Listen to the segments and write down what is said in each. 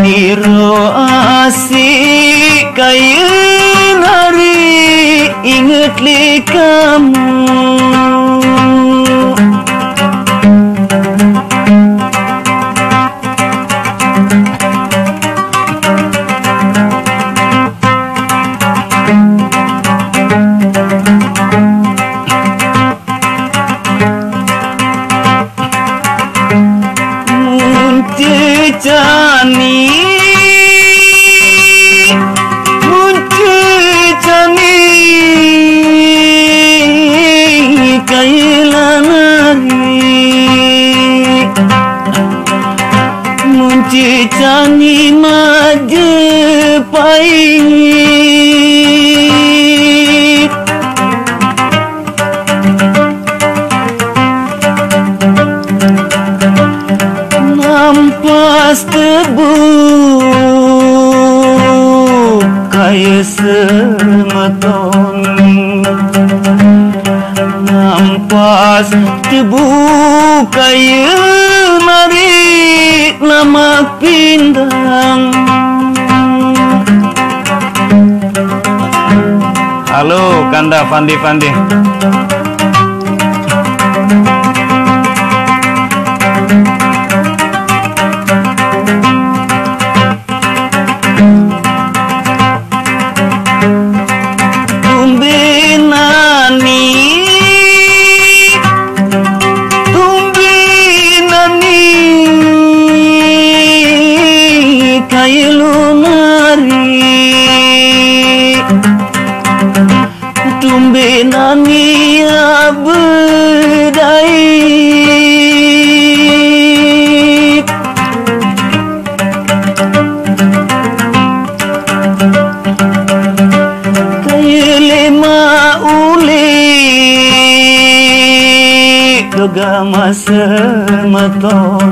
Biro asik kain hari inget li kamu. Jani muncul jani kailanari muncul jani majepai nampas tebu kaya semeton, nampas tebu kaya narik lama pindang. Halo Kanda Fandi. Tumbe nani abdai kaya lema uli kegama semeton,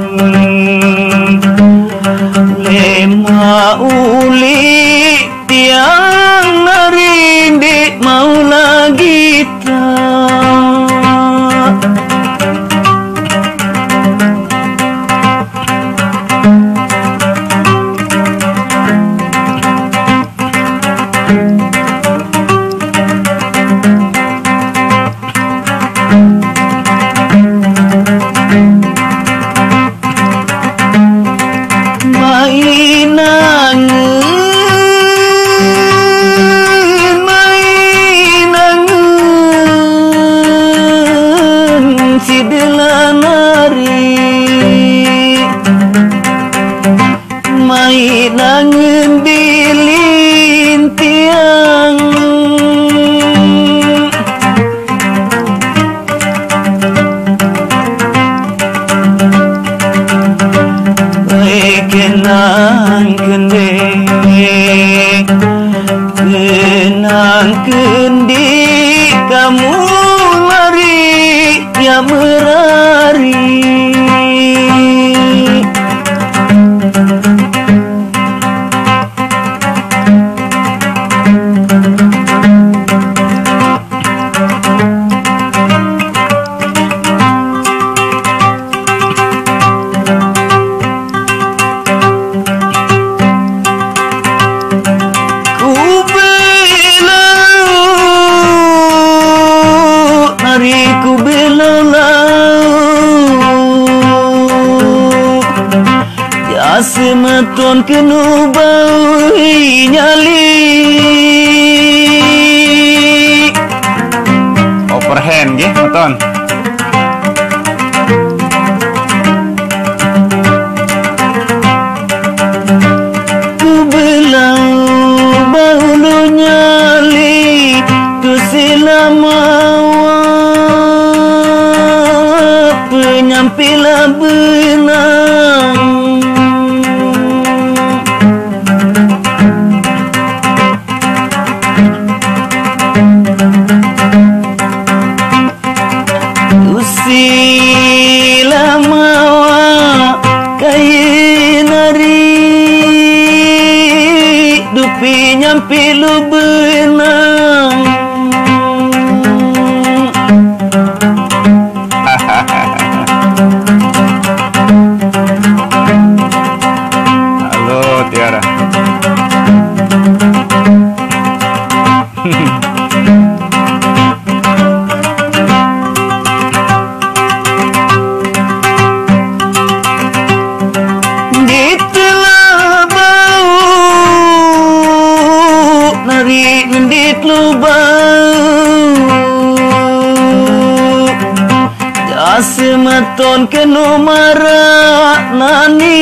lema uli tiang narindik mau lagi tak. Mainangan bilin tiang kenang kende kenang kendi kamu mari ya merari. Semeton kenu bau nyali overhand nggih meton. Ku belau bau lu nyali tu selama penyampilah benang. Nyampi lu benang. meton kenu marak nani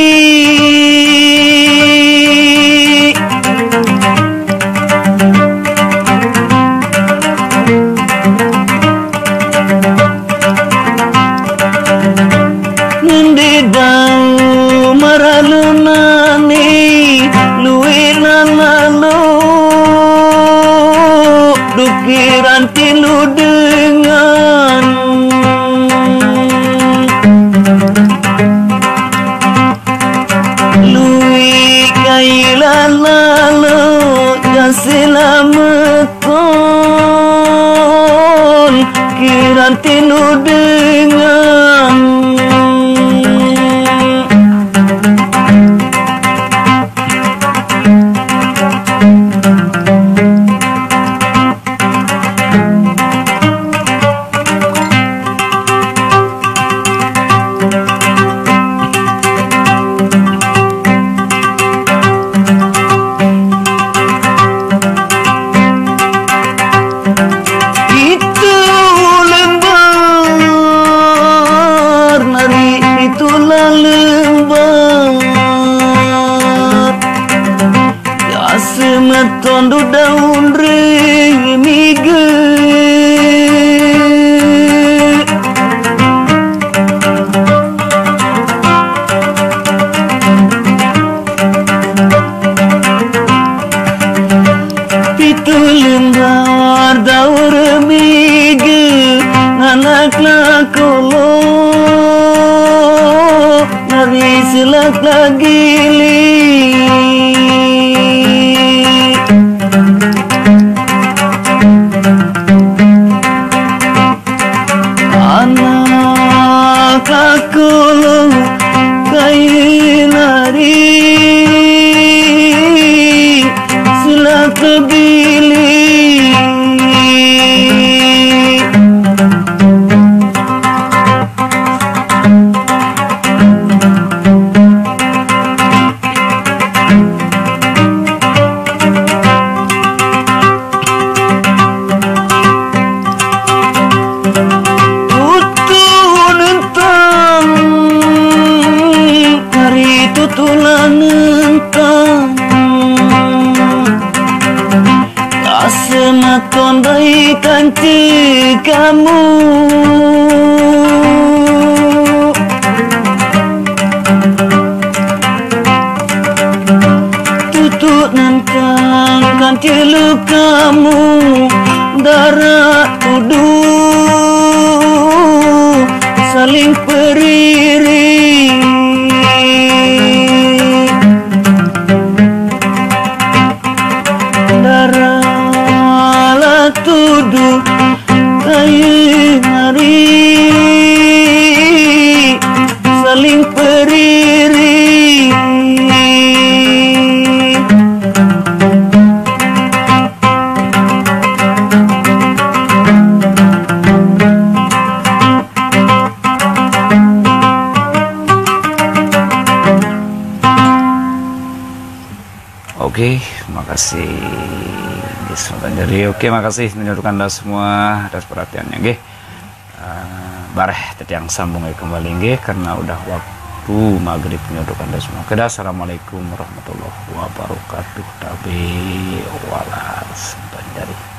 Nindidau maralunani luinan lalu dukiran tilu dengan lui kailan lalu jasila mekon kiran tilu dengan Tondo daun remige Pitulimbar daun remige anak lakolo nari silak lagi kakulu kainari sila kebili Asematon baikan kamu tutut nantang kanti lukamu darah tuduh saling periri tuduh kayu hari saling periri Oke, makasih. Jadi oke, makasih menurut Anda semua atas perhatiannya nggih. Bareh tadi yang sambung kembali nggih karena udah waktu maghrib menurut Anda semua. Oke, assalamualaikum warahmatullahi wabarakatuh. Tabi walas banjari.